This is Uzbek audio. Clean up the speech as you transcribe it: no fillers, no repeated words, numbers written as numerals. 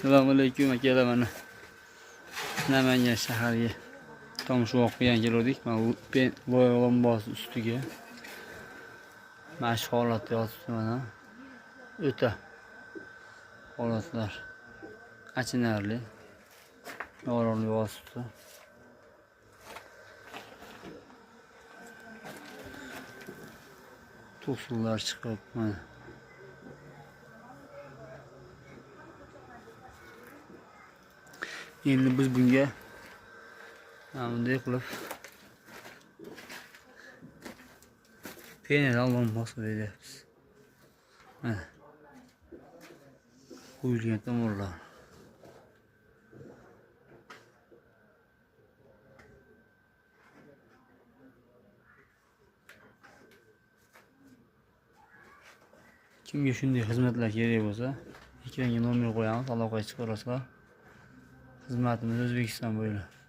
Assalomu alaykum akalar, mana Namangan shahariga tomosha o'qigan keldik. Mana bu lombasi ustiga mana shu holatda yotibdi. Mana o'ta holatlar achinarli, yorug'lik yotibdi. To'suvlar chiqib, mana endi biz bunga bunday qilib penal lombasi beryapmiz. Mana qo'yilgan tomonlar. Kimga shunday xizmatlar kerak bo'lsa, ekranga nomer qo'yamiz, aloqaga chiqarasizlar. Xizmatimiz O'zbekiston bo'ylab.